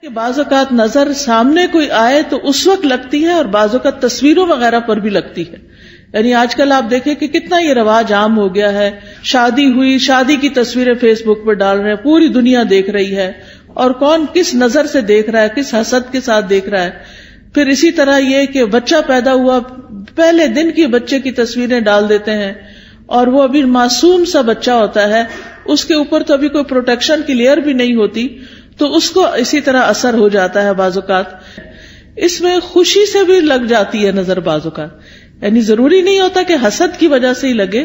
کہ بعض اوقات نظر سامنے کوئی آئے تو اس وقت لگتی ہے اور بعض اوقات تصویروں وغیرہ پر بھی لگتی ہے. یعنی آج کل آپ دیکھیں کہ کتنا یہ رواج عام ہو گیا ہے، شادی ہوئی، شادی کی تصویریں فیس بک پہ ڈال رہے ہیں، پوری دنیا دیکھ رہی ہے اور کون کس نظر سے دیکھ رہا ہے، کس حسد کے ساتھ دیکھ رہا ہے. پھر اسی طرح یہ کہ بچہ پیدا ہوا، پہلے دن کی بچے کی تصویریں ڈال دیتے ہیں اور وہ ابھی معصوم سا بچہ ہوتا ہے، اس کے اوپر تو ابھی کوئی پروٹیکشن کی لیئر بھی نہیں ہوتی، تو اس کو اسی طرح اثر ہو جاتا ہے. بعض اوقات اس میں خوشی سے بھی لگ جاتی ہے نظر، بعض اوقات یعنی ضروری نہیں ہوتا کہ حسد کی وجہ سے ہی لگے،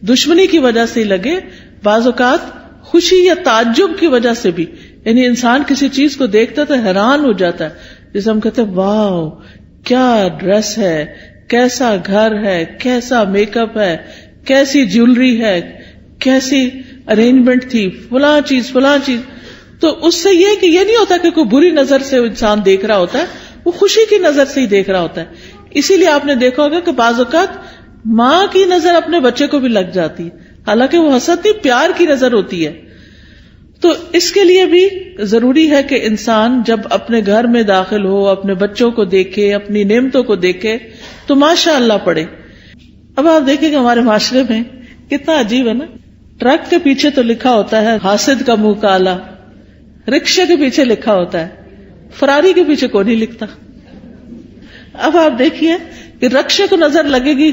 دشمنی کی وجہ سے ہی لگے، بعض اوقات خوشی یا تعجب کی وجہ سے بھی. یعنی انسان کسی چیز کو دیکھتا تو حیران ہو جاتا ہے، جسے ہم کہتے ہیں واو کیا ڈریس ہے، کیسا گھر ہے، کیسا میک اپ ہے، کیسی جیولری ہے، کیسی ارینجمنٹ تھی، فلاں چیز. تو اس سے یہ کہ یہ نہیں ہوتا کہ کوئی بری نظر سے انسان دیکھ رہا ہوتا ہے، وہ خوشی کی نظر سے ہی دیکھ رہا ہوتا ہے. اسی لیے آپ نے دیکھا ہوگا کہ بعض اوقات ماں کی نظر اپنے بچے کو بھی لگ جاتی ہے، حالانکہ وہ حسد نہیں، پیار کی نظر ہوتی ہے. تو اس کے لیے بھی ضروری ہے کہ انسان جب اپنے گھر میں داخل ہو، اپنے بچوں کو دیکھے، اپنی نعمتوں کو دیکھے تو ماشاء اللہ پڑھے. اب آپ دیکھیں کہ ہمارے معاشرے میں کتنا عجیب ہے نا، ٹرک کے پیچھے تو لکھا ہوتا ہے حاسد کا منہ کالا، رکشے کے پیچھے لکھا ہوتا ہے، فراری کے پیچھے کوئی نہیں لکھتا. اب آپ دیکھیے کہ رکشے کو نظر لگے گی،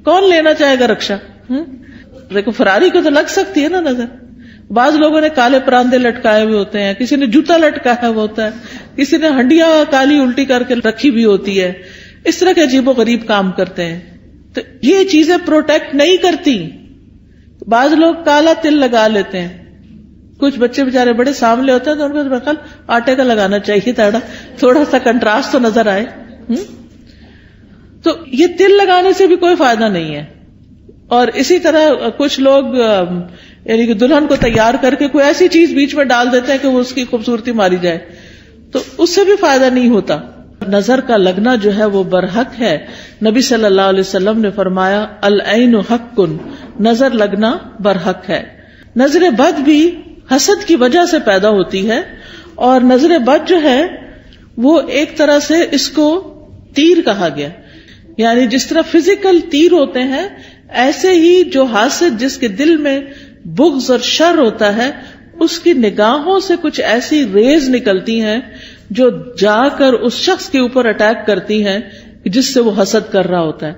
کون لینا چاہے گا رکشا؟ دیکھو فراری کو تو لگ سکتی ہے نا نظر. بعض لوگوں نے کالے پراندے لٹکائے ہوئے ہوتے ہیں، کسی نے جوتا لٹکایا ہوا ہوتا ہے، کسی نے ہنڈیا کالی الٹی کر کے رکھی بھی ہوتی ہے. اس طرح کے عجیب و غریب کام کرتے ہیں. تو یہ چیزیں پروٹیکٹ نہیں کرتی. بعض لوگ کالا تل لگا لیتے ہیں، کچھ بچے بےچارے بڑے سامنے ہوتے ہیں تو ان کو بخل آٹے کا لگانا چاہیے تھوڑا سا کنٹراسٹ تو نظر آئے. تو یہ تل لگانے سے بھی کوئی فائدہ نہیں ہے. اور اسی طرح کچھ لوگ یعنی کہ دلہن کو تیار کر کے کوئی ایسی چیز بیچ میں ڈال دیتے ہیں کہ وہ اس کی خوبصورتی ماری جائے، تو اس سے بھی فائدہ نہیں ہوتا. نظر کا لگنا جو ہے وہ برحق ہے. نبی صلی اللہ علیہ وسلم نے فرمایا العین حق، نظر لگنا برحق ہے. نظر بد بھی حسد کی وجہ سے پیدا ہوتی ہے، اور نظر بد جو ہے وہ ایک طرح سے اس کو تیر کہا گیا. یعنی جس طرح فزیکل تیر ہوتے ہیں، ایسے ہی جو حاسد جس کے دل میں بغض اور شر ہوتا ہے، اس کی نگاہوں سے کچھ ایسی ریز نکلتی ہیں جو جا کر اس شخص کے اوپر اٹیک کرتی ہیں جس سے وہ حسد کر رہا ہوتا ہے.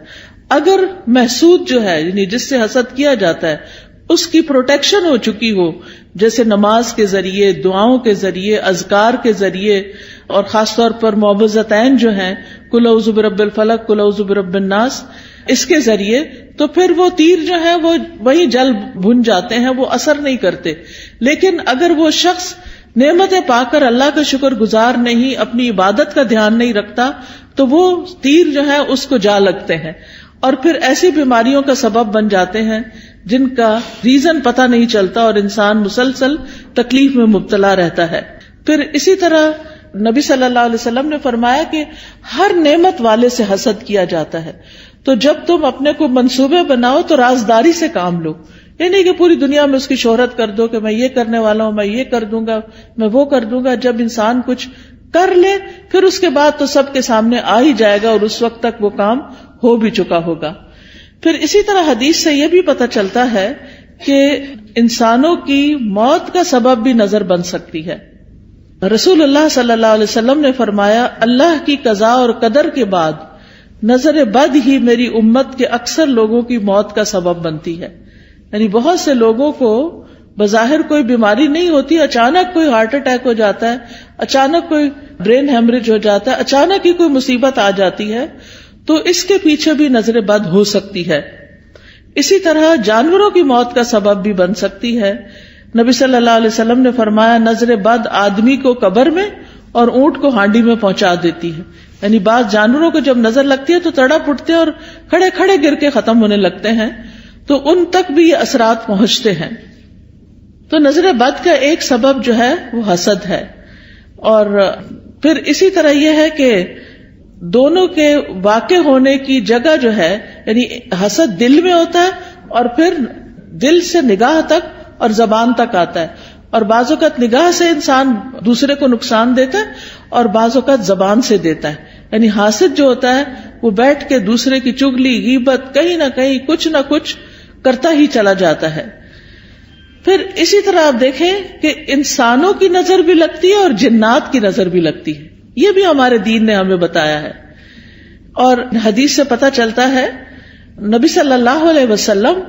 اگر محسود جو ہے یعنی جس سے حسد کیا جاتا ہے اس کی پروٹیکشن ہو چکی ہو، جیسے نماز کے ذریعے، دعاؤں کے ذریعے، اذکار کے ذریعے، اور خاص طور پر معوذتین جو ہیں قل اعوذ برب الفلق، قل اعوذ برب الناس، اس کے ذریعے، تو پھر وہ تیر جو ہے وہ وہی جل بھن جاتے ہیں، وہ اثر نہیں کرتے. لیکن اگر وہ شخص نعمتیں پا کر اللہ کا شکر گزار نہیں، اپنی عبادت کا دھیان نہیں رکھتا، تو وہ تیر جو ہے اس کو جا لگتے ہیں اور پھر ایسی بیماریوں کا سبب بن جاتے ہیں جن کا ریزن پتہ نہیں چلتا اور انسان مسلسل تکلیف میں مبتلا رہتا ہے. پھر اسی طرح نبی صلی اللہ علیہ وسلم نے فرمایا کہ ہر نعمت والے سے حسد کیا جاتا ہے. تو جب تم اپنے کو منصوبے بناؤ تو رازداری سے کام لو. یہ نہیں کہ پوری دنیا میں اس کی شہرت کر دو کہ میں یہ کرنے والا ہوں، میں یہ کر دوں گا، میں وہ کر دوں گا. جب انسان کچھ کر لے پھر اس کے بعد تو سب کے سامنے آ ہی جائے گا اور اس وقت تک وہ کام ہو بھی چکا ہوگا. پھر اسی طرح حدیث سے یہ بھی پتہ چلتا ہے کہ انسانوں کی موت کا سبب بھی نظر بن سکتی ہے. رسول اللہ صلی اللہ علیہ وسلم نے فرمایا اللہ کی قضاء اور قدر کے بعد نظر بد ہی میری امت کے اکثر لوگوں کی موت کا سبب بنتی ہے. یعنی بہت سے لوگوں کو بظاہر کوئی بیماری نہیں ہوتی، اچانک کوئی ہارٹ اٹیک ہو جاتا ہے، اچانک کوئی برین ہیمریج ہو جاتا ہے، اچانک ہی کوئی مصیبت آ جاتی ہے، تو اس کے پیچھے بھی نظر بد ہو سکتی ہے. اسی طرح جانوروں کی موت کا سبب بھی بن سکتی ہے. نبی صلی اللہ علیہ وسلم نے فرمایا نظر بد آدمی کو قبر میں اور اونٹ کو ہانڈی میں پہنچا دیتی ہے. یعنی بعض جانوروں کو جب نظر لگتی ہے تو تڑپ اٹھتے اور کھڑے کھڑے گر کے ختم ہونے لگتے ہیں، تو ان تک بھی یہ اثرات پہنچتے ہیں. تو نظر بد کا ایک سبب جو ہے وہ حسد ہے. اور پھر اسی طرح یہ ہے کہ دونوں کے واقع ہونے کی جگہ جو ہے، یعنی حسد دل میں ہوتا ہے اور پھر دل سے نگاہ تک اور زبان تک آتا ہے. اور بعض اوقات نگاہ سے انسان دوسرے کو نقصان دیتا ہے اور بعض اوقات زبان سے دیتا ہے. یعنی حاسد جو ہوتا ہے وہ بیٹھ کے دوسرے کی چغلی غیبت کہیں نہ کہیں کچھ نہ کچھ کرتا ہی چلا جاتا ہے. پھر اسی طرح آپ دیکھیں کہ انسانوں کی نظر بھی لگتی ہے اور جنات کی نظر بھی لگتی ہے. یہ بھی ہمارے دین نے ہمیں بتایا ہے. اور حدیث سے پتہ چلتا ہے نبی صلی اللہ علیہ وسلم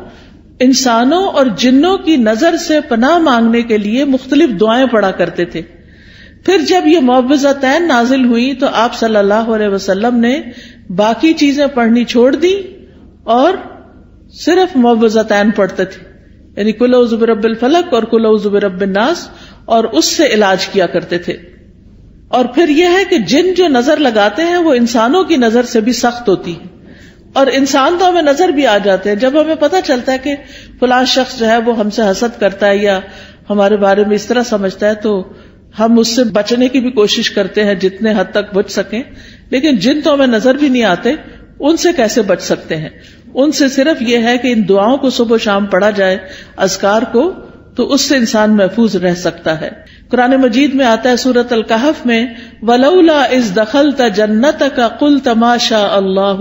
انسانوں اور جنوں کی نظر سے پناہ مانگنے کے لیے مختلف دعائیں پڑھا کرتے تھے. پھر جب یہ معوذتین نازل ہوئی تو آپ صلی اللہ علیہ وسلم نے باقی چیزیں پڑھنی چھوڑ دی اور صرف معوذتین پڑھتے تھے. یعنی قل اعوذ برب الفلق اور قل اعوذ برب الناس، اور اس سے علاج کیا کرتے تھے. اور پھر یہ ہے کہ جن جو نظر لگاتے ہیں وہ انسانوں کی نظر سے بھی سخت ہوتی ہے. اور انسان تو ہمیں نظر بھی آ جاتے ہیں جب ہمیں پتہ چلتا ہے کہ فلاں شخص جو ہے وہ ہم سے حسد کرتا ہے یا ہمارے بارے میں اس طرح سمجھتا ہے تو ہم اس سے بچنے کی بھی کوشش کرتے ہیں جتنے حد تک بچ سکیں. لیکن جن تو ہمیں نظر بھی نہیں آتے ان سے کیسے بچ سکتے ہیں؟ ان سے صرف یہ ہے کہ ان دعاؤں کو صبح و شام پڑھا جائے، اذکار کو، تو اس سے انسان محفوظ رہ سکتا ہے. قرآن مجید میں آتا ہے سورۃ الکہف میں وَلَوْلَا إِذْ دَخَلْتَ جَنَّتَكَ قُلْتَ مَا شَاءَ اللَّهُ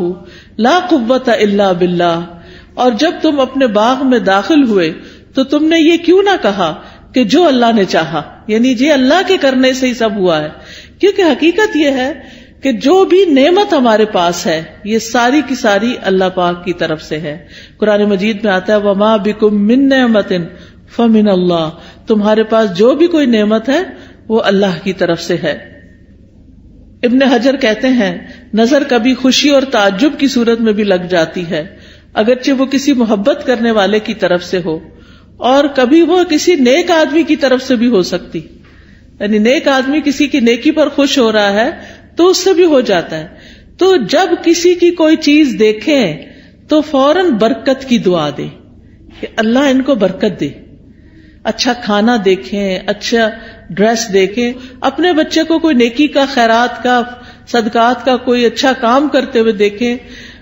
لَا قُوَّةَ إِلَّا بِاللَّهِ، اور جب تم اپنے باغ میں داخل ہوئے تو تم نے یہ کیوں نہ کہا کہ جو اللہ نے چاہا، یعنی یہ اللہ کے کرنے سے ہی سب ہوا ہے. کیونکہ حقیقت یہ ہے کہ جو بھی نعمت ہمارے پاس ہے یہ ساری کی ساری اللہ پاک کی طرف سے ہے. قرآن مجید میں آتا ہے وَمَا بِكُم مِّن نِّعْمَةٍ فَمِنَ اللَّهِ، تمہارے پاس جو بھی کوئی نعمت ہے وہ اللہ کی طرف سے ہے. ابن حجر کہتے ہیں نظر کبھی خوشی اور تعجب کی صورت میں بھی لگ جاتی ہے، اگرچہ وہ کسی محبت کرنے والے کی طرف سے ہو، اور کبھی وہ کسی نیک آدمی کی طرف سے بھی ہو سکتی. یعنی نیک آدمی کسی کی نیکی پر خوش ہو رہا ہے تو اس سے بھی ہو جاتا ہے. تو جب کسی کی کوئی چیز دیکھیں تو فوراً برکت کی دعا دے کہ اللہ ان کو برکت دے. اچھا کھانا دیکھیں، اچھا ڈریس دیکھیں، اپنے بچے کو کوئی نیکی کا، خیرات کا، صدقات کا کوئی اچھا کام کرتے ہوئے دیکھیں.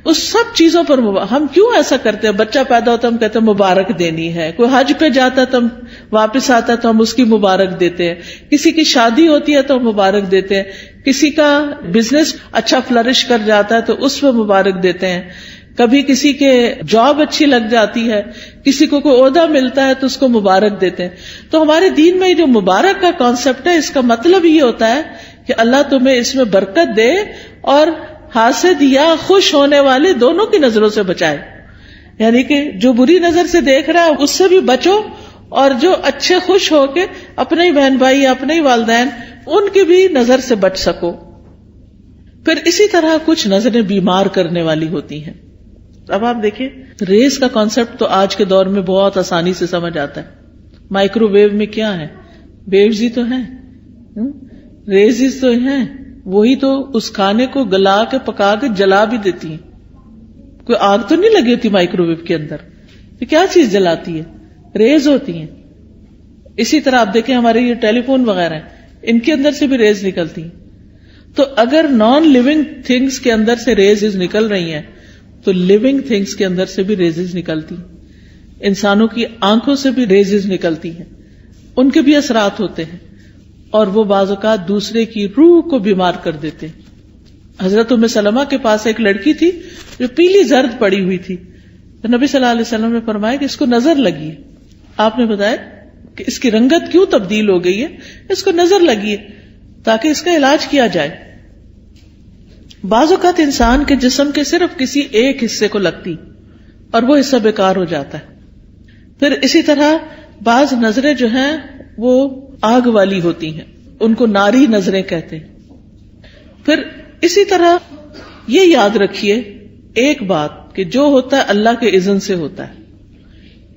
اس سب چیزوں پر ہم کیوں ایسا کرتے ہیں؟ بچہ پیدا ہوتا ہے ہم کہتے ہیں مبارک دینی ہے، کوئی حج پہ جاتا ہے تو ہم واپس آتا ہے تو ہم اس کی مبارک دیتے ہیں، کسی کی شادی ہوتی ہے تو ہم مبارک دیتے ہیں، کسی کا بزنس اچھا فلرش کر جاتا ہے تو اس پہ مبارک دیتے ہیں، کبھی کسی کے جاب اچھی لگ جاتی ہے، کسی کو کوئی عہدہ ملتا ہے تو اس کو مبارک دیتے ہیں. تو ہمارے دین میں جو مبارک کا کانسیپٹ ہے اس کا مطلب یہ ہوتا ہے کہ اللہ تمہیں اس میں برکت دے اور حاسد یا خوش ہونے والے دونوں کی نظروں سے بچائے. یعنی کہ جو بری نظر سے دیکھ رہا ہے اس سے بھی بچو، اور جو اچھے خوش ہو کے اپنے ہی بہن بھائی یا اپنے ہی والدین ان کی بھی نظر سے بچ سکو. پھر اسی طرح کچھ نظریں بیمار کرنے والی ہوتی ہیں. اب آپ دیکھیں ریز کا کانسیپٹ تو آج کے دور میں بہت آسانی سے سمجھ آتا ہے. مائکرو ویو میں کیا ہے؟ ویوز ہی تو ہیں، ریز تو ہیں، وہی تو اس کھانے کو گلا کے پکا کے جلا بھی دیتی ہیں. کوئی آگ تو نہیں لگی ہوتی مائکرو ویو کے اندر، تو کیا چیز جلاتی ہے؟ ریز ہوتی ہیں. اسی طرح آپ دیکھیں ہمارے یہ ٹیلی فون وغیرہ ہیں، ان کے اندر سے بھی ریز نکلتی ہیں. تو اگر نان لیونگ تھنگس کے اندر سے ریز نکل رہی ہیں تو لیونگ تھنگس کے اندر سے بھی ریز نکلتی ہیں. انسانوں کی آنکھوں سے بھی ریز نکلتی ہیں، ان کے بھی اثرات ہوتے ہیں اور وہ بعض اوقات دوسرے کی روح کو بیمار کر دیتے. حضرت ام سلمہ کے پاس ایک لڑکی تھی جو پیلی زرد پڑی ہوئی تھی، تو نبی صلی اللہ علیہ وسلم نے فرمایا کہ اس کو نظر لگی ہے. آپ نے بتایا کہ اس کی رنگت کیوں تبدیل ہو گئی ہے؟ اس کو نظر لگی ہے تاکہ اس کا علاج کیا جائے. بعض اوقات انسان کے جسم کے صرف کسی ایک حصے کو لگتی اور وہ حصہ بیکار ہو جاتا ہے. پھر اسی طرح بعض نظریں جو ہیں وہ آگ والی ہوتی ہیں، ان کو ناری نظریں کہتے ہیں. پھر اسی طرح یہ یاد رکھیے ایک بات کہ جو ہوتا ہے اللہ کے اذن سے ہوتا ہے،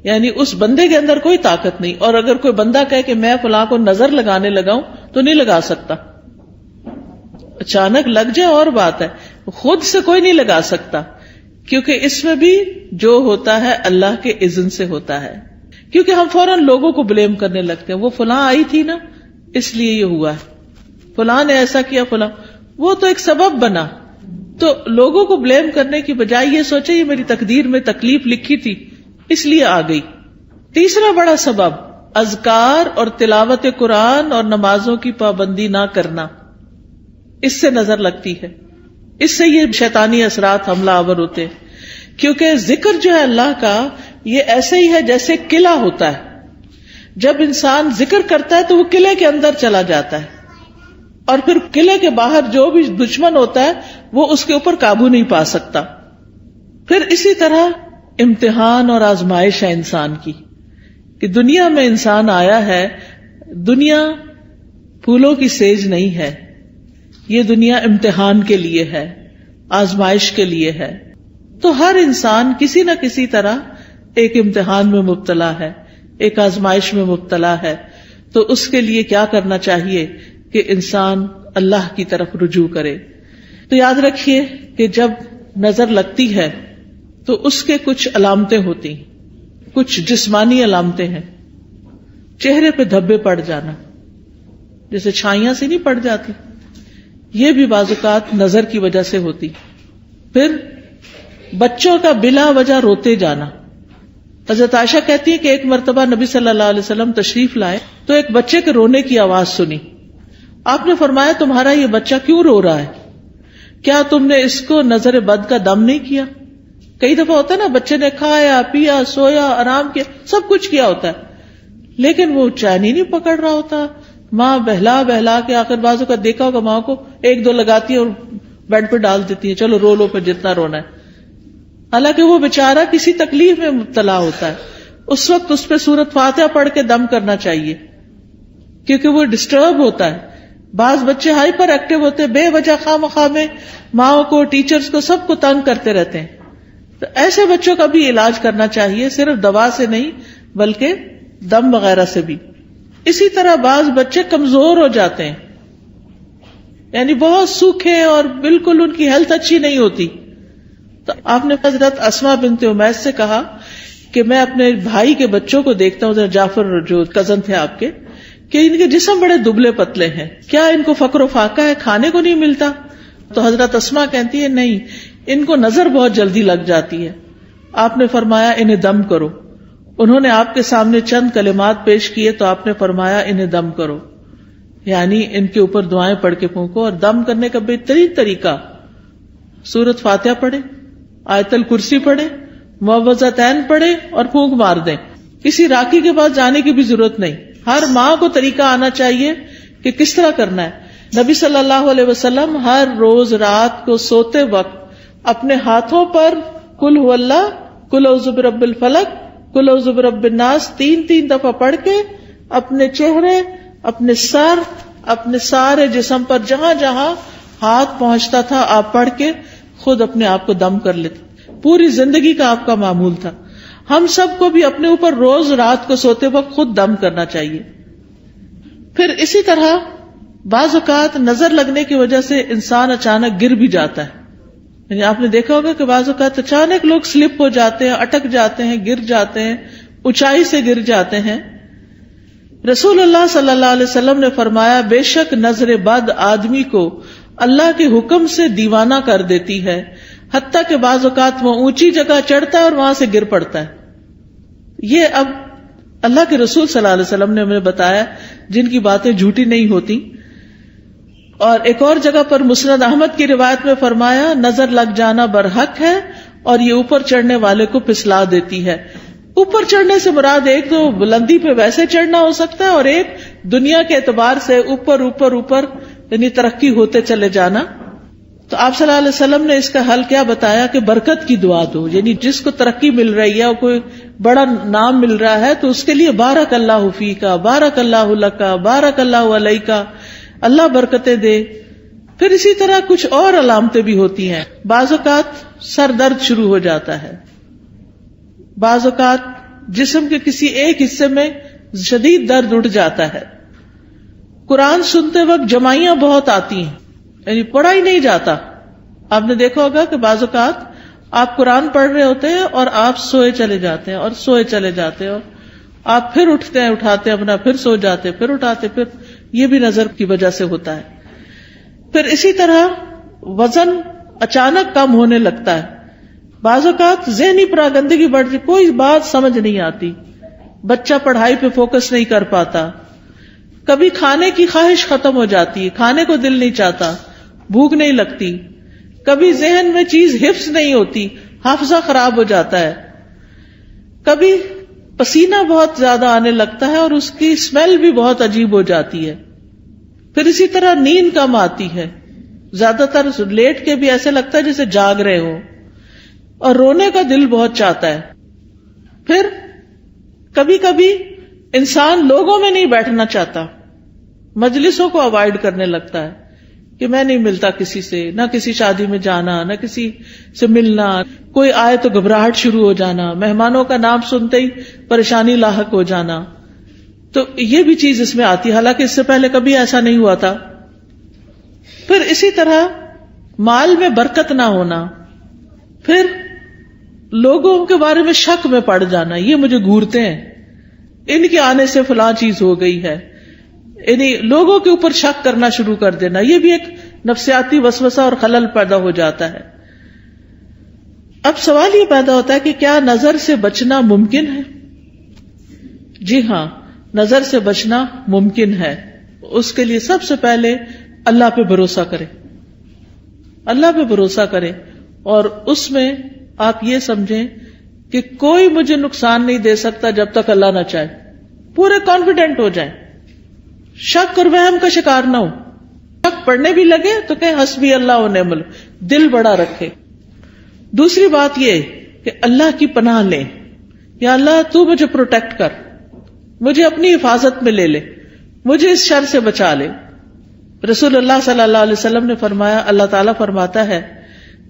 یعنی اس بندے کے اندر کوئی طاقت نہیں. اور اگر کوئی بندہ کہے کہ میں فلاں کو نظر لگانے لگاؤں تو نہیں لگا سکتا. اچانک لگ جائے اور بات ہے، خود سے کوئی نہیں لگا سکتا، کیونکہ اس میں بھی جو ہوتا ہے اللہ کے اذن سے ہوتا ہے. کیونکہ ہم فوراً لوگوں کو بلیم کرنے لگتے ہیں، وہ فلاں آئی تھی نا اس لیے یہ ہوا ہے، فلاں نے ایسا کیا، فلاں وہ تو ایک سبب بنا. تو لوگوں کو بلیم کرنے کی بجائے یہ سوچے یہ میری تقدیر میں تکلیف لکھی تھی اس لیے آ گئی. تیسرا بڑا سبب اذکار اور تلاوت قرآن اور نمازوں کی پابندی نہ کرنا، اس سے نظر لگتی ہے، اس سے یہ شیطانی اثرات حملہ آور ہوتے ہیں، کیونکہ ذکر جو ہے اللہ کا یہ ایسے ہی ہے جیسے قلعہ ہوتا ہے. جب انسان ذکر کرتا ہے تو وہ قلعے کے اندر چلا جاتا ہے، اور پھر قلعے کے باہر جو بھی دشمن ہوتا ہے وہ اس کے اوپر قابو نہیں پا سکتا. پھر اسی طرح امتحان اور آزمائش ہے انسان کی، کہ دنیا میں انسان آیا ہے، دنیا پھولوں کی سیج نہیں ہے، یہ دنیا امتحان کے لیے ہے، آزمائش کے لیے ہے. تو ہر انسان کسی نہ کسی طرح ایک امتحان میں مبتلا ہے، ایک آزمائش میں مبتلا ہے. تو اس کے لیے کیا کرنا چاہیے کہ انسان اللہ کی طرف رجوع کرے. تو یاد رکھیے کہ جب نظر لگتی ہے تو اس کے کچھ علامتیں ہوتی، کچھ جسمانی علامتیں ہیں. چہرے پہ دھبے پڑ جانا، جیسے چھائیاں سے نہیں پڑ جاتی، یہ بھی بعض اوقات نظر کی وجہ سے ہوتی. پھر بچوں کا بلا وجہ روتے جانا. حضرت عائشہ کہتی ہے کہ ایک مرتبہ نبی صلی اللہ علیہ وسلم تشریف لائے تو ایک بچے کے رونے کی آواز سنی. آپ نے فرمایا تمہارا یہ بچہ کیوں رو رہا ہے؟ کیا تم نے اس کو نظر بد کا دم نہیں کیا؟ کئی دفعہ ہوتا ہے نا، بچے نے کھایا پیا سویا آرام کیا سب کچھ کیا ہوتا ہے، لیکن وہ چین ہی نہیں پکڑ رہا ہوتا. ماں بہلا بہلا کے آخر بازو کا دیکھا ہوگا ماں کو ایک دو لگاتی ہے اور بیڈ پہ ڈال دیتی ہے، چلو رو لو پھر جتنا رونا ہے. حالانکہ وہ بیچارہ کسی تکلیف میں مبتلا ہوتا ہے، اس وقت اس پہ سورۃ فاتحہ پڑھ کے دم کرنا چاہیے، کیونکہ وہ ڈسٹرب ہوتا ہے. بعض بچے ہائپر ایکٹیو ہوتے ہیں، بے وجہ خواہ مخواہ میں ماں کو ٹیچرز کو سب کو تنگ کرتے رہتے ہیں. تو ایسے بچوں کا بھی علاج کرنا چاہیے، صرف دوا سے نہیں بلکہ دم وغیرہ سے بھی. اسی طرح بعض بچے کمزور ہو جاتے ہیں، یعنی بہت سوکھے اور بالکل ان کی ہیلتھ اچھی نہیں ہوتی. تو آپ نے حضرت اسماء بنت امیس سے کہا کہ میں اپنے بھائی کے بچوں کو دیکھتا ہوں، جعفر جو کزن تھے آپ کے، کہ ان کے جسم بڑے دبلے پتلے ہیں، کیا ان کو فقر و فاقہ ہے، کھانے کو نہیں ملتا؟ تو حضرت اسماء کہتی ہے نہیں، ان کو نظر بہت جلدی لگ جاتی ہے. آپ نے فرمایا انہیں دم کرو. انہوں نے آپ کے سامنے چند کلمات پیش کیے تو آپ نے فرمایا انہیں دم کرو، یعنی ان کے اوپر دعائیں پڑھ کے پھونکو. اور دم کرنے کا بہترین طریقہ سورۃ فاتحہ پڑھے، آیت الکرسی پڑھے، معوذتین پڑھے اور پھونک مار دیں. کسی راکی کے پاس جانے کی بھی ضرورت نہیں. ہر ماں کو طریقہ آنا چاہیے کہ کس طرح کرنا ہے. نبی صلی اللہ علیہ وسلم ہر روز رات کو سوتے وقت اپنے ہاتھوں پر قل هو اللہ، قل اعوذ برب الفلق، قل اعوذ برب الناس 3 دفعہ پڑھ کے اپنے چہرے، اپنے سر، اپنے سارے جسم پر جہاں جہاں ہاتھ پہنچتا تھا آپ پڑھ کے خود اپنے آپ کو دم کر لیتے. پوری زندگی کا آپ کا معمول تھا. ہم سب کو بھی اپنے اوپر روز رات کو سوتے وقت خود دم کرنا چاہیے. پھر اسی طرح بعض اوقات نظر لگنے کی وجہ سے انسان اچانک گر بھی جاتا ہے. یعنی آپ نے دیکھا ہوگا کہ بعض اوقات اچانک لوگ سلپ ہو جاتے ہیں، اٹک جاتے ہیں، گر جاتے ہیں، اونچائی سے گر جاتے ہیں. رسول اللہ صلی اللہ علیہ وسلم نے فرمایا بے شک نظر بد آدمی کو اللہ کے حکم سے دیوانہ کر دیتی ہے، حتیٰ کہ بعض اوقات وہ اونچی جگہ چڑھتا ہے اور وہاں سے گر پڑتا ہے. یہ اب اللہ کے رسول صلی اللہ علیہ وسلم نے ہمیں بتایا، جن کی باتیں جھوٹی نہیں ہوتی. اور ایک اور جگہ پر مسند احمد کی روایت میں فرمایا نظر لگ جانا برحق ہے اور یہ اوپر چڑھنے والے کو پھسلا دیتی ہے. اوپر چڑھنے سے مراد ایک تو بلندی پہ ویسے چڑھنا ہو سکتا ہے، اور ایک دنیا کے اعتبار سے اوپر اوپر اوپر یعنی ترقی ہوتے چلے جانا. تو آپ صلی اللہ علیہ وسلم نے اس کا حل کیا بتایا کہ برکت کی دعا دو. یعنی جس کو ترقی مل رہی ہے اور کوئی بڑا نام مل رہا ہے تو اس کے لیے بارک اللہ فیکا، بارک اللہ لکا، بارک اللہ علیکا، اللہ برکتیں دے. پھر اسی طرح کچھ اور علامتیں بھی ہوتی ہیں. بعض اوقات سر درد شروع ہو جاتا ہے، بعض اوقات جسم کے کسی ایک حصے میں شدید درد اٹھ جاتا ہے. قرآن سنتے وقت جمائیاں بہت آتی ہیں، یعنی پڑھا ہی نہیں جاتا. آپ نے دیکھا ہوگا کہ بعض اوقات آپ قرآن پڑھ رہے ہوتے ہیں اور آپ سوئے چلے جاتے ہیں اور سوئے چلے جاتے ہیں، اور آپ پھر اٹھتے ہیں، اٹھاتے اپنا، پھر سو جاتے، پھر اٹھاتے، پھر یہ بھی نظر کی وجہ سے ہوتا ہے. پھر اسی طرح وزن اچانک کم ہونے لگتا ہے. بعض اوقات ذہنی پراگندگی بڑھتی، کوئی بات سمجھ نہیں آتی. بچہ پڑھائی پہ فوکس نہیں کر پاتا، کبھی کھانے کی خواہش ختم ہو جاتی ہے، کھانے کو دل نہیں چاہتا، بھوک نہیں لگتی، کبھی ذہن میں چیز حفظ نہیں ہوتی، حافظہ خراب ہو جاتا ہے، کبھی پسینہ بہت زیادہ آنے لگتا ہے اور اس کی اسمیل بھی بہت عجیب ہو جاتی ہے، پھر اسی طرح نیند کم آتی ہے، زیادہ تر لیٹ کے بھی ایسے لگتا ہے جیسے جاگ رہے ہو، اور رونے کا دل بہت چاہتا ہے، پھر کبھی کبھی انسان لوگوں میں نہیں بیٹھنا چاہتا، مجلسوں کو اوائڈ کرنے لگتا ہے کہ میں نہیں ملتا کسی سے، نہ کسی شادی میں جانا، نہ کسی سے ملنا، کوئی آئے تو گھبراہٹ شروع ہو جانا، مہمانوں کا نام سنتے ہی پریشانی لاحق ہو جانا، تو یہ بھی چیز اس میں آتی ہے، حالانکہ اس سے پہلے کبھی ایسا نہیں ہوا تھا۔ پھر اسی طرح مال میں برکت نہ ہونا، پھر لوگوں کے بارے میں شک میں پڑ جانا، یہ مجھے گھورتے ہیں، ان کے آنے سے فلاں چیز ہو گئی ہے، یعنی لوگوں کے اوپر شک کرنا شروع کر دینا، یہ بھی ایک نفسیاتی وسوسہ اور خلل پیدا ہو جاتا ہے۔ اب سوال یہ پیدا ہوتا ہے کہ کیا نظر سے بچنا ممکن ہے؟ جی ہاں، نظر سے بچنا ممکن ہے۔ اس کے لیے سب سے پہلے اللہ پہ بھروسہ کرے، اللہ پہ بھروسہ کرے، اور اس میں آپ یہ سمجھیں کہ کوئی مجھے نقصان نہیں دے سکتا جب تک اللہ نہ چاہے، پورے کانفیڈنٹ ہو جائیں، شک اور وہم کا شکار نہ ہو، شک پڑنے بھی لگے تو کہیں حسبی اللہ و نعم الوکیل، دل بڑا رکھے۔ دوسری بات یہ کہ اللہ کی پناہ لیں، یا اللہ تو مجھے پروٹیکٹ کر، مجھے اپنی حفاظت میں لے لے، مجھے اس شر سے بچا لے۔ رسول اللہ صلی اللہ علیہ وسلم نے فرمایا، اللہ تعالیٰ فرماتا ہے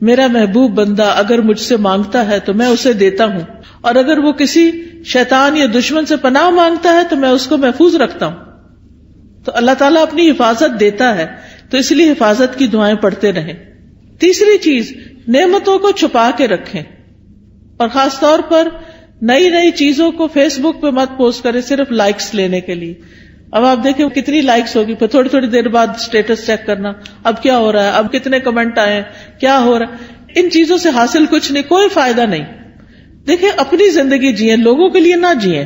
میرا محبوب بندہ اگر مجھ سے مانگتا ہے تو میں اسے دیتا ہوں، اور اگر وہ کسی شیطان یا دشمن سے پناہ مانگتا ہے تو میں اس کو محفوظ رکھتا ہوں۔ تو اللہ تعالیٰ اپنی حفاظت دیتا ہے، تو اس لیے حفاظت کی دعائیں پڑھتے رہیں۔ تیسری چیز، نعمتوں کو چھپا کے رکھیں، اور خاص طور پر نئی نئی چیزوں کو فیس بک پہ مت پوسٹ کریں صرف لائکس لینے کے لیے۔ اب آپ دیکھیں کتنی لائکس ہوگی، پھر تھوڑی تھوڑی دیر بعد اسٹیٹس چیک کرنا، اب کیا ہو رہا ہے، اب کتنے کمنٹ آئے ہیں، کیا ہو رہا ہے۔ ان چیزوں سے حاصل کچھ نہیں، کوئی فائدہ نہیں۔ دیکھیں اپنی زندگی جئیں، لوگوں کے لیے نہ جئیں،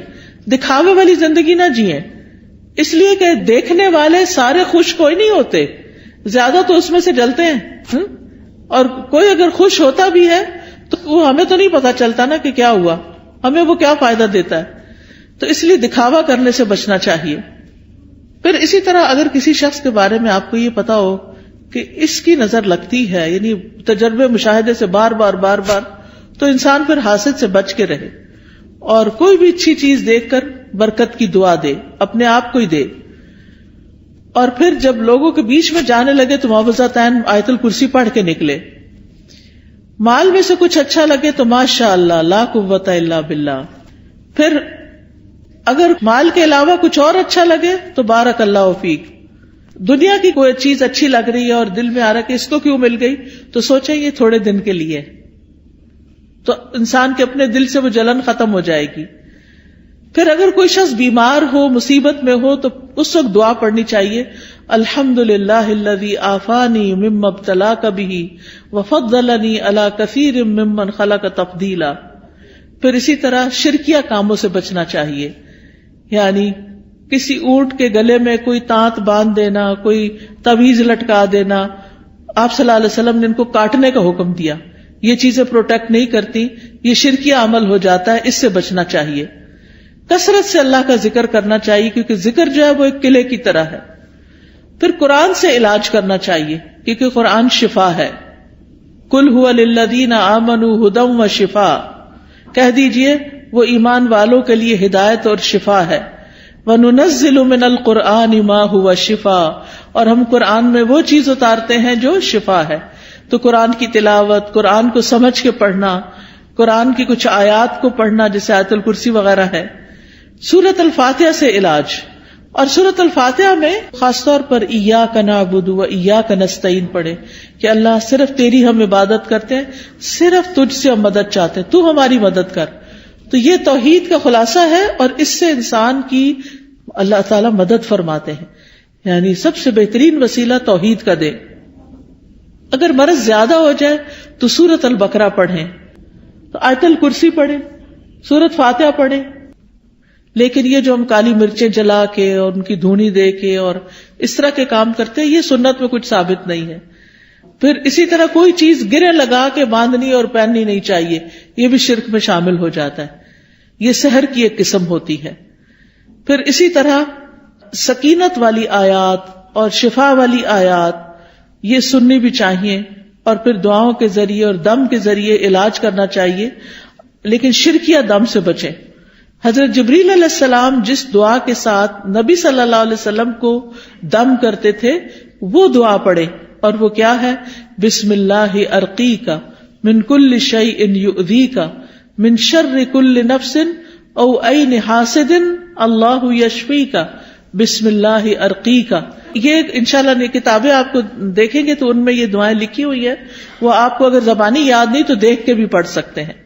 دکھاوے والی زندگی نہ جئیں، اس لیے کہ دیکھنے والے سارے خوش کوئی نہیں ہوتے، زیادہ تو اس میں سے جلتے ہیں، اور کوئی اگر خوش ہوتا بھی ہے تو وہ ہمیں تو نہیں پتا چلتا نا کہ کیا ہوا، ہمیں وہ کیا فائدہ دیتا ہے، تو اس لیے دکھاوا کرنے سے بچنا چاہیے۔ پھر اسی طرح اگر کسی شخص کے بارے میں آپ کو یہ پتا ہو کہ اس کی نظر لگتی ہے، یعنی تجربے مشاہدے سے بار بار تو انسان پھر حاسد سے بچ کے رہے، اور کوئی بھی اچھی چیز دیکھ کر برکت کی دعا دے، اپنے آپ کو ہی دے۔ اور پھر جب لوگوں کے بیچ میں جانے لگے تو معوذتین آیت الکرسی پڑھ کے نکلے۔ مال میں سے کچھ اچھا لگے تو ماشاء اللہ لا قوت الا باللہ، پھر اگر مال کے علاوہ کچھ اور اچھا لگے تو بارک اللہ فیک۔ دنیا کی کوئی چیز اچھی لگ رہی ہے اور دل میں آ رہا ہے کہ اس کو کیوں مل گئی، تو سوچیں یہ تھوڑے دن کے لیے، تو انسان کے اپنے دل سے وہ جلن ختم ہو جائے گی۔ پھر اگر کوئی شخص بیمار ہو، مصیبت میں ہو، تو اس وقت دعا پڑھنی چاہیے، الحمدللہ الذی عافانی مما ابتلاک بہ وفضلنی علی کثیر ممن خلق تفضیلا۔ پھر اسی طرح شرکیہ کاموں سے بچنا چاہیے، یعنی کسی اونٹ کے گلے میں کوئی تانت باندھ دینا، کوئی تعویذ لٹکا دینا، آپ صلی اللہ علیہ وسلم نے ان کو کاٹنے کا حکم دیا، یہ چیزیں پروٹیکٹ نہیں کرتی، یہ شرکیہ عمل ہو جاتا ہے، اس سے بچنا چاہیے۔ کثرت سے اللہ کا ذکر کرنا چاہیے، کیونکہ ذکر جو ہے وہ ایک قلعے کی طرح ہے۔ پھر قرآن سے علاج کرنا چاہیے، کیونکہ قرآن شفا ہے۔ قل ھو للذین آمنوا ھدی وشفاء، کہہ دیجئے وہ ایمان والوں کے لیے ہدایت اور شفا ہے۔ وَنُنَزِّلُ مِنَ الْقُرْآنِ مَا هُوَ شِفَاء، اور ہم قرآن میں وہ چیز اتارتے ہیں جو شفا ہے۔ تو قرآن کی تلاوت، قرآن کو سمجھ کے پڑھنا، قرآن کی کچھ آیات کو پڑھنا جیسے آیت الکرسی وغیرہ ہے۔ سورۃ الفاتحہ سے علاج، اور سورۃ الفاتحہ میں خاص طور پر ایاک نعبد و ایاک نستعین پڑھے کہ اللہ صرف تیری ہم عبادت کرتے ہیں، صرف تجھ سے ہم مدد چاہتے ہیں، تو ہماری مدد کر۔ تو یہ توحید کا خلاصہ ہے، اور اس سے انسان کی اللہ تعالیٰ مدد فرماتے ہیں، یعنی سب سے بہترین وسیلہ توحید کا دے۔ اگر مرض زیادہ ہو جائے تو سورۃ البقرہ پڑھیں، تو آیت الکرسی پڑھیں، سورۃ فاتحہ پڑھیں۔ لیکن یہ جو ہم کالی مرچیں جلا کے اور ان کی دھونی دے کے اور اس طرح کے کام کرتے ہیں، یہ سنت میں کچھ ثابت نہیں ہے. پھر اسی طرح کوئی چیز گرے لگا کے باندھنی اور پہننی نہیں چاہیے، یہ بھی شرک میں شامل ہو جاتا ہے. یہ سحر کی ایک قسم ہوتی ہے. پھر اسی طرح سکینت والی آیات اور شفا والی آیات یہ سننی بھی چاہیے، اور پھر دعاؤں کے ذریعے اور دم کے ذریعے علاج کرنا چاہیے، لیکن شرکیہ دم سے بچیں. حضرت جبریل علیہ السلام جس دعا کے ساتھ نبی صلی اللہ علیہ وسلم کو دم کرتے تھے وہ دعا پڑھیں، اور وہ کیا ہے؟ بسم اللہ ارقیک من کل شیء یؤذیک من شر کل نفس او عین حاسد اللہ یشفیک بسم اللہ ارقیک. یہ انشاءاللہ کتابیں آپ کو دیکھیں گے تو ان میں یہ دعائیں لکھی ہوئی ہیں، وہ آپ کو اگر زبانی یاد نہیں تو دیکھ کے بھی پڑھ سکتے ہیں.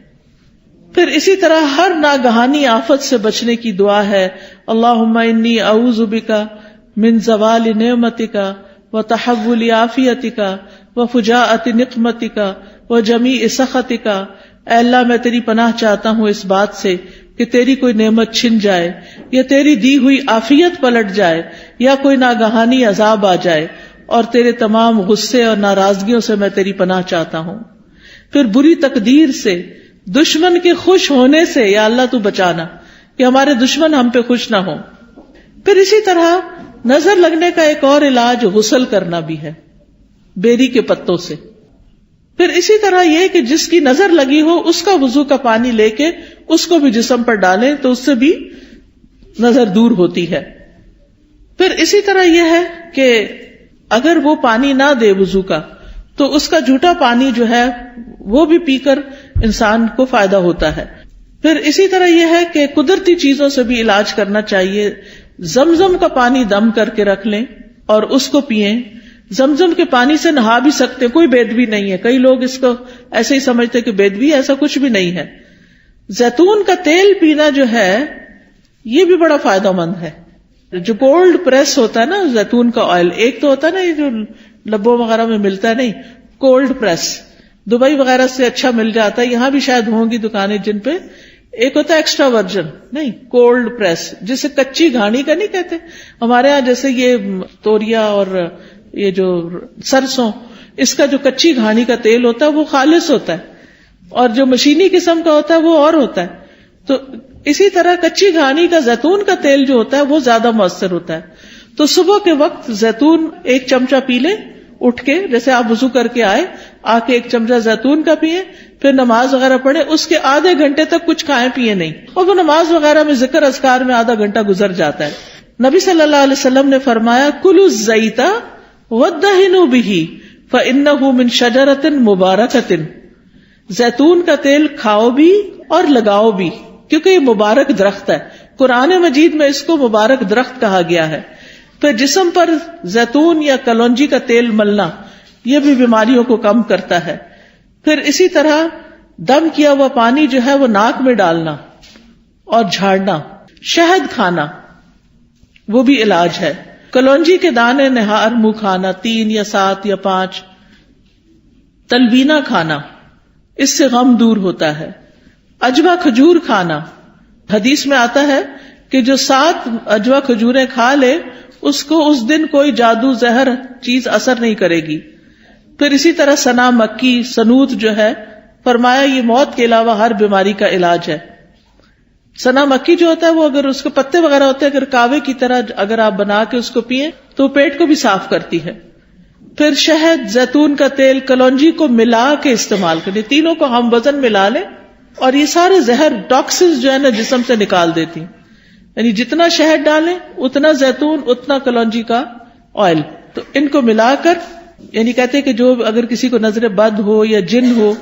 پھر اسی طرح ہر ناگہانی آفت سے بچنے کی دعا ہے، اللہم انی اعوذ بک من زوال نعمتک وتحول عافیتک وفجاءۃ نقمتک وجمیع سخطک. اے اللہ میں تیری پناہ چاہتا ہوں اس بات سے کہ تیری کوئی نعمت چھن جائے، یا تیری دی ہوئی عافیت پلٹ جائے، یا کوئی ناگہانی عذاب آ جائے، اور تیرے تمام غصے اور ناراضگیوں سے میں تیری پناہ چاہتا ہوں. پھر بری تقدیر سے، دشمن کے خوش ہونے سے یا اللہ تو بچانا کہ ہمارے دشمن ہم پہ خوش نہ ہوں. پھر اسی طرح نظر لگنے کا ایک اور علاج غسل کرنا بھی ہے بیری کے پتوں سے. پھر اسی طرح یہ کہ جس کی نظر لگی ہو اس کا وضو کا پانی لے کے اس کو بھی جسم پر ڈالیں تو اس سے بھی نظر دور ہوتی ہے. پھر اسی طرح یہ ہے کہ اگر وہ پانی نہ دے وضو کا تو اس کا جھوٹا پانی جو ہے وہ بھی پی کر انسان کو فائدہ ہوتا ہے. پھر اسی طرح یہ ہے کہ قدرتی چیزوں سے بھی علاج کرنا چاہیے. زمزم کا پانی دم کر کے رکھ لیں اور اس کو پئیں. زمزم کے پانی سے نہا بھی سکتے، کوئی بیدبی نہیں ہے. کئی لوگ اس کو ایسے ہی سمجھتے کہ بیدبی، ایسا کچھ بھی نہیں ہے. زیتون کا تیل پینا جو ہے یہ بھی بڑا فائدہ مند ہے. جو کولڈ پریس ہوتا ہے نا زیتون کا آئل، ایک تو ہوتا ہے نا یہ جو ڈبوں وغیرہ میں ملتا ہے، نہیں، کولڈ پریس دبئی وغیرہ سے اچھا مل جاتا ہے، یہاں بھی شاید ہوں گی دکانیں جن پہ. ایک ہوتا ہے ایکسٹرا ورجن، نہیں، کولڈ پریس، جسے کچی گھاڑی کا نہیں کہتے ہمارے ہاں. جیسے یہ توریا اور یہ جو سرسوں، اس کا جو کچی گھاڑی کا تیل ہوتا ہے وہ خالص ہوتا ہے، اور جو مشینی قسم کا ہوتا ہے وہ اور ہوتا ہے. تو اسی طرح کچی گھاڑی کا زیتون کا تیل جو ہوتا ہے وہ زیادہ مؤثر ہوتا ہے. تو صبح کے وقت زیتون ایک چمچہ پی لیں اٹھ کے، جیسے آپ وضو کر کے آئے، آ کے ایک چمچہ زیتون کا پیئے، پھر نماز وغیرہ پڑھے. اس کے آدھے گھنٹے تک کچھ کھائیں پیئے نہیں، اور وہ نماز وغیرہ میں ذکر اذکار میں آدھا گھنٹہ گزر جاتا ہے. نبی صلی اللہ علیہ وسلم نے فرمایا کلوا الزیت وادہنوا بہ فانہ من شجرۃ مبارکۃ. زیتون کا تیل کھاؤ بھی اور لگاؤ بھی، کیونکہ یہ مبارک درخت ہے. قرآن مجید میں اس کو مبارک درخت کہا گیا ہے. پھر جسم پر زیتون یا کلونجی کا تیل ملنا یہ بھی بیماریوں کو کم کرتا ہے. پھر اسی طرح دم کیا ہوا پانی جو ہے وہ ناک میں ڈالنا اور جھاڑنا. شہد کھانا وہ بھی علاج ہے. کلونجی کے دانے نہار منہ کھانا 3 یا 7 یا 5. تلبینہ کھانا، اس سے غم دور ہوتا ہے. اجوا کھجور کھانا، حدیث میں آتا ہے کہ جو 7 اجوا کھجوریں کھا لے اس کو اس دن کوئی جادو زہر چیز اثر نہیں کرے گی. پھر اسی طرح سنا مکی، سنوت جو ہے فرمایا یہ موت کے علاوہ ہر بیماری کا علاج ہے. سنا مکی جو ہوتا ہے وہ اگر اس کے پتے وغیرہ ہوتے ہیں، اگر کاوے کی طرح اگر آپ بنا کے اس کو پیئیں تو پیٹ کو بھی صاف کرتی ہے. پھر شہد، زیتون کا تیل، کلونجی کو ملا کے استعمال کریں. تینوں کو ہم وزن ملا لیں اور یہ سارے زہر ٹاکسنز جو ہے نا جسم سے نکال دیتی. یعنی جتنا شہد ڈالیں اتنا زیتون، اتنا کلونجی کا آئل، تو ان کو ملا کر، یعنی کہتے ہیں کہ جو اگر کسی کو نظر بد ہو یا جن ہو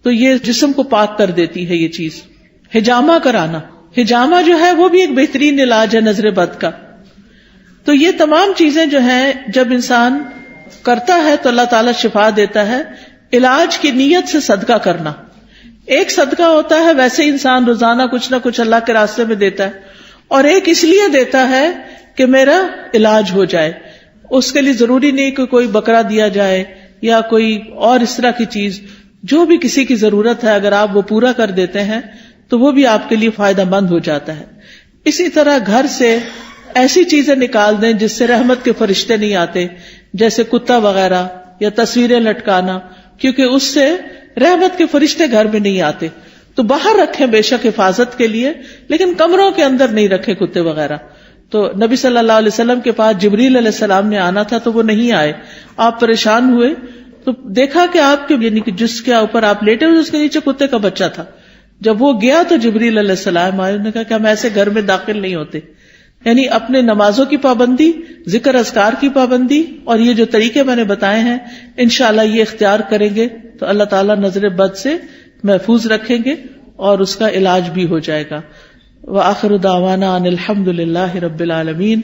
تو یہ جسم کو پاک کر دیتی ہے یہ چیز. حجامہ کرانا، حجامہ جو ہے وہ بھی ایک بہترین علاج ہے نظر بد کا. تو یہ تمام چیزیں جو ہیں جب انسان کرتا ہے تو اللہ تعالیٰ شفا دیتا ہے. علاج کی نیت سے صدقہ کرنا، ایک صدقہ ہوتا ہے ویسے انسان روزانہ کچھ نہ کچھ اللہ کے راستے میں دیتا ہے، اور ایک اس لیے دیتا ہے کہ میرا علاج ہو جائے. اس کے لیے ضروری نہیں کہ کوئی بکرا دیا جائے یا کوئی اور اس طرح کی چیز. جو بھی کسی کی ضرورت ہے اگر آپ وہ پورا کر دیتے ہیں تو وہ بھی آپ کے لیے فائدہ مند ہو جاتا ہے. اسی طرح گھر سے ایسی چیزیں نکال دیں جس سے رحمت کے فرشتے نہیں آتے، جیسے کتا وغیرہ یا تصویریں لٹکانا، کیونکہ اس سے رحمت کے فرشتے گھر میں نہیں آتے. تو باہر رکھیں بے شک حفاظت کے لیے، لیکن کمروں کے اندر نہیں رکھے کتے وغیرہ. تو نبی صلی اللہ علیہ وسلم کے پاس جبریل علیہ السلام نے آنا تھا تو وہ نہیں آئے. آپ پریشان ہوئے تو دیکھا کہ آپ کے یعنی کہ جس کے اوپر آپ لیٹے ہوئے اس کے نیچے کتے کا بچہ تھا. جب وہ گیا تو جبریل علیہ السلام آئے، انہوں نے کہا کہ ہم ایسے گھر میں داخل نہیں ہوتے. یعنی اپنے نمازوں کی پابندی، ذکر اذکار کی پابندی، اور یہ جو طریقے میں نے بتائے ہیں انشاءاللہ یہ اختیار کریں گے تو اللہ تعالیٰ نظر بد سے محفوظ رکھیں گے اور اس کا علاج بھی ہو جائے گا. وآخر دعوانا ان الحمد للہ رب العالمین.